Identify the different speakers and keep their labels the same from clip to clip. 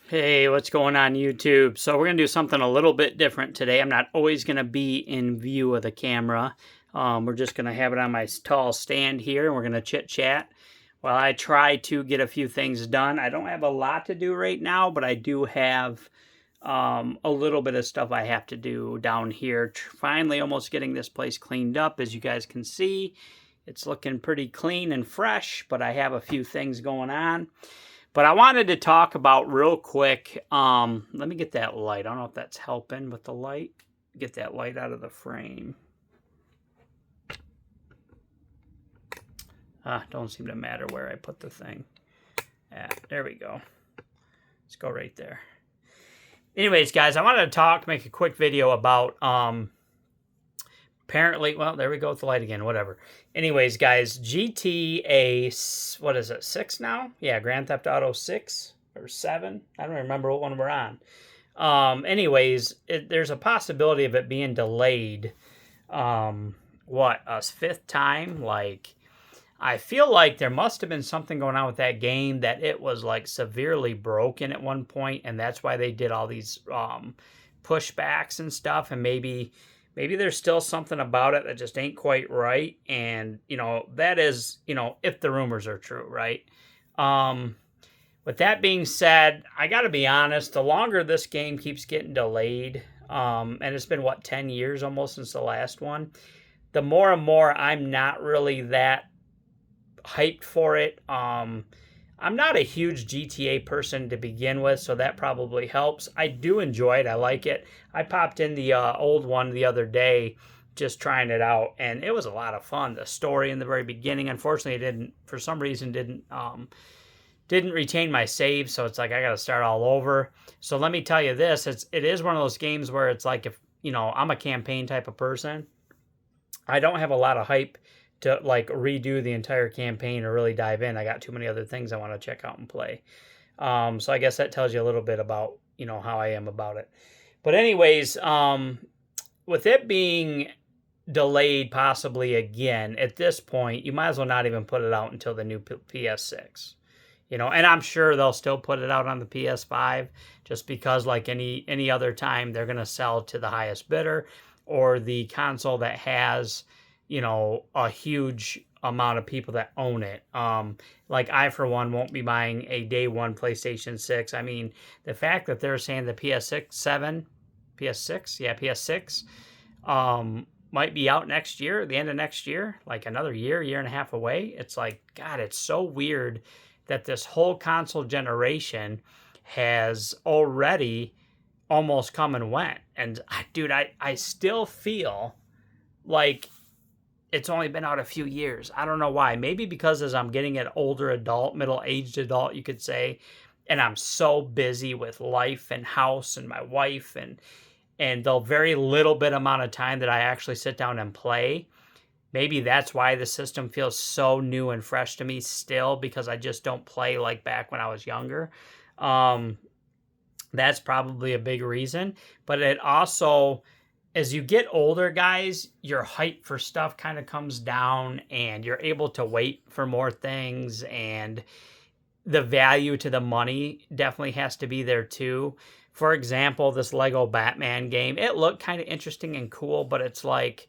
Speaker 1: Hey, what's going on YouTube? So we're going to do something a little bit different today. I'm not always going to be in view of the camera. We're just going to have it on my tall stand here, and we're going to chit-chat while I try to get a few things done. I don't have a lot to do right now, but I do have a little bit of stuff I have to do down here. Finally almost getting this place cleaned up. As you guys can see, it's looking pretty clean and fresh, but I have a few things going on. But I wanted to talk about real quick. Let me get that light. I don't know if that's helping with the light. Get that light out of the frame. Don't seem to matter where I put the thing. There we go. Let's go right there. Anyways, guys, I wanted to make a quick video about apparently, well, there we go with the light again, whatever. Anyways, guys, GTA, what is it, 6 now? Yeah, Grand Theft Auto 6 or 7. I don't remember what one we're on. Anyways, there's a possibility of it being delayed. A fifth time? Like, I feel like there must have been something going on with that game that it was like severely broken at one point, and that's why they did all these pushbacks and stuff, and maybe there's still something about it that just ain't quite right. And, that is, if the rumors are true, right? With that being said, I got to be honest, the longer this game keeps getting delayed, and it's been, 10 years almost since the last one, the more and more I'm not really that hyped for it. I'm not a huge GTA person to begin with, so that probably helps. I do enjoy it. I like it. I popped in the old one the other day, just trying it out, and it was a lot of fun. The story in the very beginning, unfortunately, for some reason, didn't retain my save, so it's like I got to start all over. So let me tell you this: it is one of those games where it's like, if I'm a campaign type of person, I don't have a lot of hype to like redo the entire campaign or really dive in. I got too many other things I want to check out and play. So I guess that tells you a little bit about, how I am about it. But anyways, with it being delayed possibly again, at this point, you might as well not even put it out until the new PS6. And I'm sure they'll still put it out on the PS5 just because, like any other time, they're going to sell to the highest bidder or the console that has a huge amount of people that own it. Like I, for one, won't be buying a day one PlayStation 6. I mean, the fact that they're saying the PS6, might be out next year, the end of next year, like another year and a half away. It's like, God, it's so weird that this whole console generation has already almost come and went. And dude, I still feel like it's only been out a few years. I don't know why. Maybe because as I'm getting an older adult, middle-aged adult, you could say, and I'm so busy with life and house and my wife and the very little bit amount of time that I actually sit down and play. Maybe that's why the system feels so new and fresh to me still, because I just don't play like back when I was younger. That's probably a big reason. But it also, as you get older, guys, your hype for stuff kind of comes down and you're able to wait for more things, and the value to the money definitely has to be there too. For example, this Lego Batman game, it looked kind of interesting and cool, but it's like,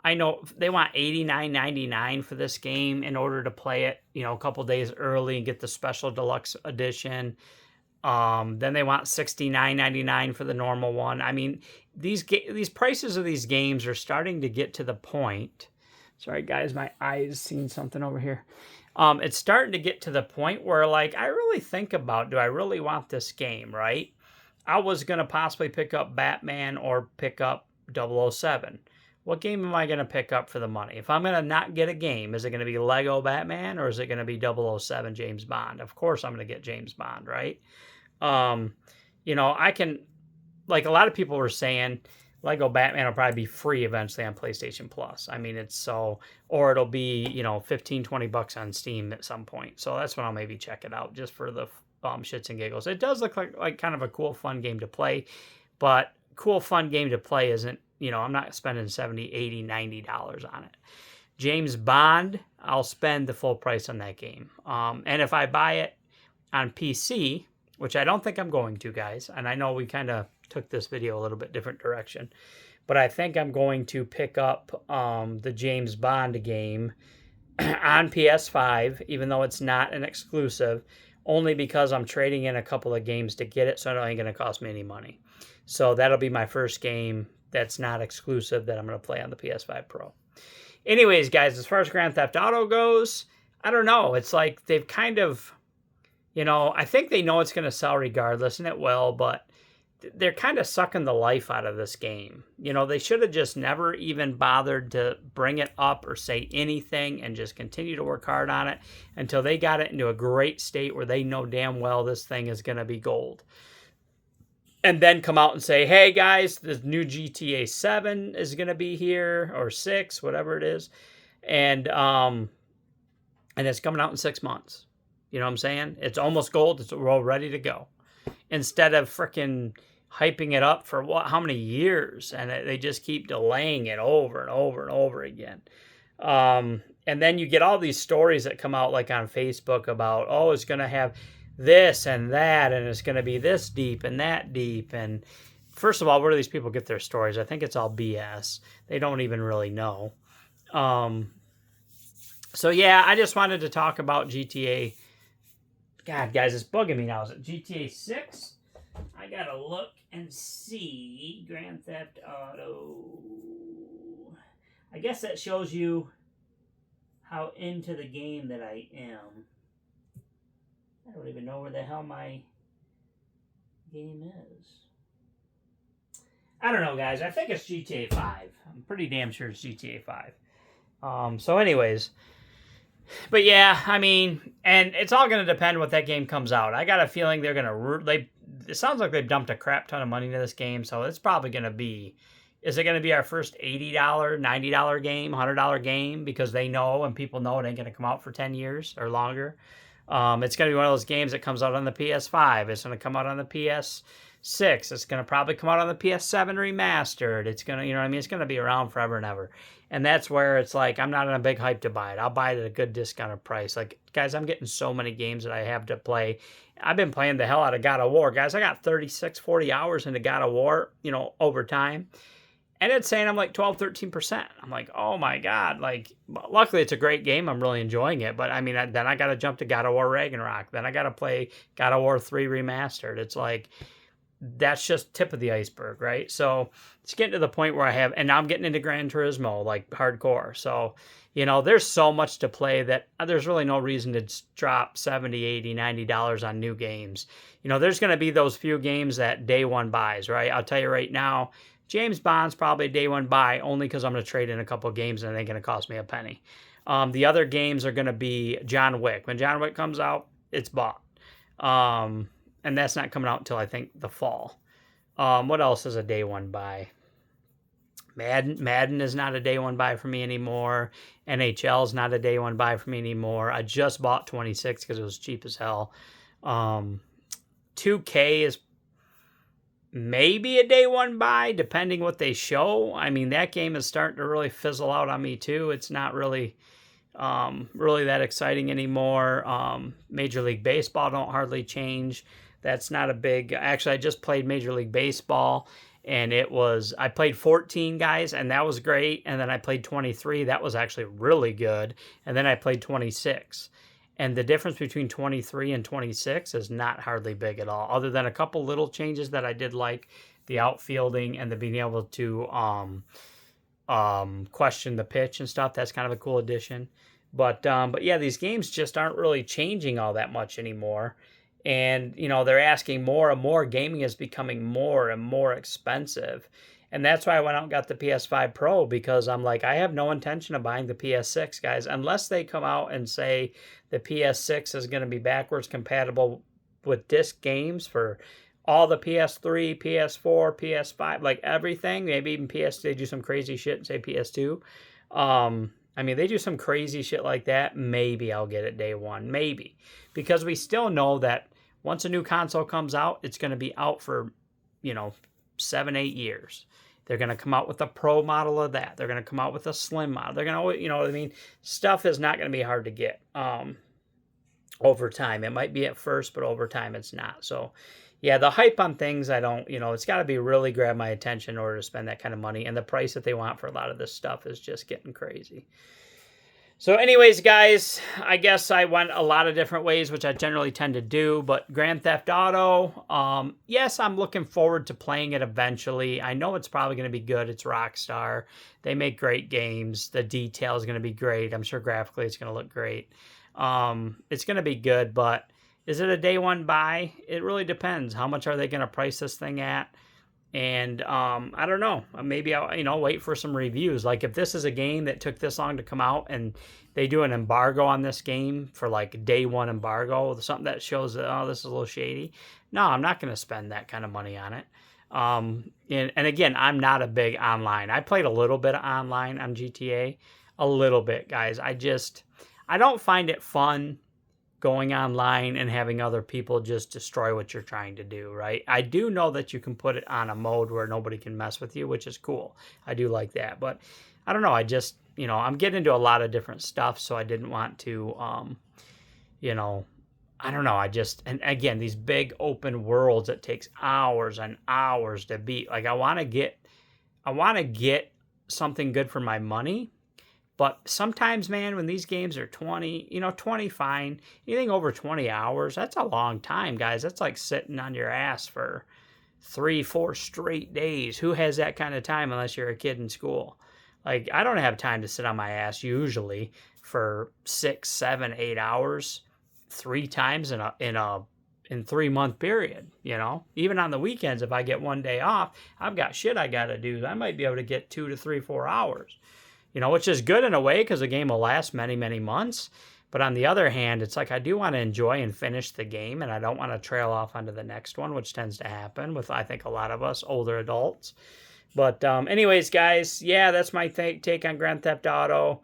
Speaker 1: I know they want $89.99 for this game in order to play it, a couple days early and get the special deluxe edition. Then they want $69.99 for the normal one. I mean, these prices of these games are starting to get to the point. Sorry, guys, my eye's seen something over here. It's starting to get to the point where, like, I really think about, do I really want this game, right? I was going to possibly pick up Batman or pick up 007. What game am I going to pick up for the money? If I'm going to not get a game, is it going to be Lego Batman or is it going to be 007 James Bond? Of course I'm going to get James Bond, right? I can, like a lot of people were saying, Lego Batman will probably be free eventually on PlayStation Plus. I mean, or it'll be, $15-20 on Steam at some point. So that's when I'll maybe check it out just for the shits and giggles. It does look like kind of a cool, fun game to play, but cool, fun game to play isn't, I'm not spending $70, $80, $90 on it. James Bond, I'll spend the full price on that game. And if I buy it on PC, which I don't think I'm going to, guys. And I know we kind of took this video a little bit different direction, but I think I'm going to pick up the James Bond game on PS5, even though it's not an exclusive, only because I'm trading in a couple of games to get it, so it ain't going to cost me any money. So that'll be my first game that's not exclusive that I'm going to play on the PS5 Pro. Anyways, guys, as far as Grand Theft Auto goes, I don't know. It's like they've kind of, I think they know it's going to sell regardless, and it will, but they're kind of sucking the life out of this game. They should have just never even bothered to bring it up or say anything and just continue to work hard on it until they got it into a great state where they know damn well this thing is going to be gold. And then come out and say, hey, guys, the new GTA 7 is going to be here, or 6, whatever it is. And it's coming out in 6 months. You know what I'm saying? It's almost gold. We're all ready to go. Instead of freaking hyping it up for how many years? And they just keep delaying it over and over and over again. And then you get all these stories that come out like on Facebook about, oh, it's going to have this and that, and it's going to be this deep and that deep. And first of all, where do these people get their stories? I think it's all BS. They don't even really know. So yeah, I just wanted to talk about GTA. God, guys, it's bugging me now. Is it GTA 6? I gotta look and see. Grand Theft Auto. I guess that shows you how into the game that I am. I don't even know where the hell my game is. I don't know, guys. I think it's GTA 5. I'm pretty damn sure it's GTA 5. So anyways, but yeah, I mean, and it's all going to depend what that game comes out. I got a feeling they're going to, it sounds like they've dumped a crap ton of money into this game, so it's probably going to be, is it going to be our first $80, $90 game, $100 game, because they know and people know it ain't going to come out for 10 years or longer. It's going to be one of those games that comes out on the PS5. It's going to come out on the PS6. It's going to probably come out on the PS7 remastered. It's going to, it's going to be around forever and ever. And that's where it's like, I'm not in a big hype to buy it. I'll buy it at a good discounted price. Like, guys, I'm getting so many games that I have to play. I've been playing the hell out of God of War. Guys, I got 36, 40 hours into God of War, over time. And it's saying I'm like 12, 13%. I'm like, oh my God. Like, luckily it's a great game. I'm really enjoying it. But I mean, then I got to jump to God of War Ragnarok. Then I got to play God of War 3 Remastered. It's like, that's just tip of the iceberg, right? So it's getting to the point where and now I'm getting into Gran Turismo, like hardcore. So, there's so much to play that there's really no reason to drop $70, $80, $90 on new games. There's going to be those few games that day one buys, right? I'll tell you right now, James Bond's probably a day one buy only because I'm going to trade in a couple of games and it ain't going to cost me a penny. The other games are going to be John Wick. When John Wick comes out, it's bought. And that's not coming out until I think the fall. What else is a day one buy? Madden is not a day one buy for me anymore. NHL is not a day one buy for me anymore. I just bought 26 because it was cheap as hell. 2K is maybe a day one buy, depending what they show. I mean, that game is starting to really fizzle out on me too. It's not really that exciting anymore. Major League Baseball don't hardly change. That's not a big... Actually, I just played Major League Baseball, and I played 14, guys, and that was great. And then I played 23. That was actually really good. And then I played 26. And the difference between 23 and 26 is not hardly big at all, other than a couple little changes that I did like, the outfielding and the being able to question the pitch and stuff. That's kind of a cool addition. But yeah, these games just aren't really changing all that much anymore. And, they're asking more and more. Gaming is becoming more and more expensive. And that's why I went out and got the PS5 Pro, because I'm like, I have no intention of buying the PS6, guys, unless they come out and say the PS6 is going to be backwards compatible with disc games for all the PS3, PS4, PS5, like everything. Maybe even they do some crazy shit and say PS2. I mean, they do some crazy shit like that. Maybe I'll get it day one. Maybe. Because we still know that once a new console comes out, it's going to be out for, 7-8 years. They're going to come out with a pro model of that. They're going to come out with a slim model. They're going to, you know what I mean? Stuff is not going to be hard to get. over time. It might be at first, but over time it's not. So, yeah, the hype on things, I don't, it's got to be really grab my attention in order to spend that kind of money. And the price that they want for a lot of this stuff is just getting crazy. So anyways, guys, I guess I went a lot of different ways, which I generally tend to do. But Grand Theft Auto, yes, I'm looking forward to playing it eventually. I know it's probably going to be good. It's Rockstar. They make great games. The detail is going to be great. I'm sure graphically it's going to look great. It's going to be good, but is it a day one buy? It really depends. How much are they going to price this thing at? And I don't know. Maybe I'll wait for some reviews. Like if this is a game that took this long to come out and they do an embargo on this game for like day one embargo, something that shows that this is a little shady. No, I'm not going to spend that kind of money on it. And again, I'm not a big online. I played a little bit of online on GTA, a little bit, guys. I don't find it fun going online and having other people just destroy what you're trying to do, right? I do know that you can put it on a mode where nobody can mess with you, which is cool. I do like that. But I don't know. I just, I'm getting into a lot of different stuff, so I didn't want to, I don't know. And again, these big open worlds, it takes hours and hours to beat. Like I want to get something good for my money. But sometimes, man, when these games are 20 fine. Anything over 20 hours, that's a long time, guys. That's like sitting on your ass for 3-4 straight days. Who has that kind of time unless you're a kid in school? Like, I don't have time to sit on my ass usually for 6, 7, 8 hours 3 times in a 3-month period, Even on the weekends, if I get one day off, I've got shit I got to do. I might be able to get 2 to 3, 4 hours. Which is good in a way because the game will last many, many months. But on the other hand, it's like I do want to enjoy and finish the game, and I don't want to trail off onto the next one, which tends to happen with, I think, a lot of us older adults. But anyways, guys, yeah, that's my take on Grand Theft Auto.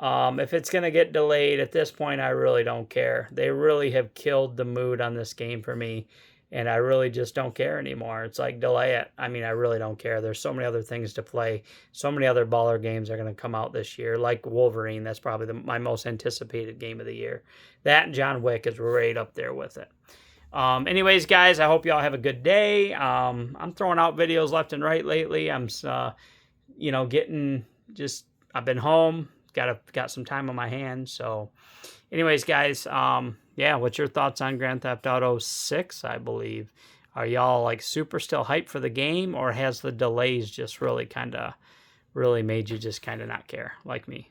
Speaker 1: If it's going to get delayed, at this point, I really don't care. They really have killed the mood on this game for me. And I really just don't care anymore. It's like, delay it. I mean, I really don't care. There's so many other things to play. So many other baller games are going to come out this year, like Wolverine. That's probably my most anticipated game of the year. That and John Wick is right up there with it. Anyways, guys, I hope y'all have a good day. I'm throwing out videos left and right lately. I'm, I've been home. Got some time on my hands. So, anyways, guys, yeah, what's your thoughts on Grand Theft Auto 6, I believe? Are y'all like super still hyped for the game, or has the delays just really made you just kind of not care like me?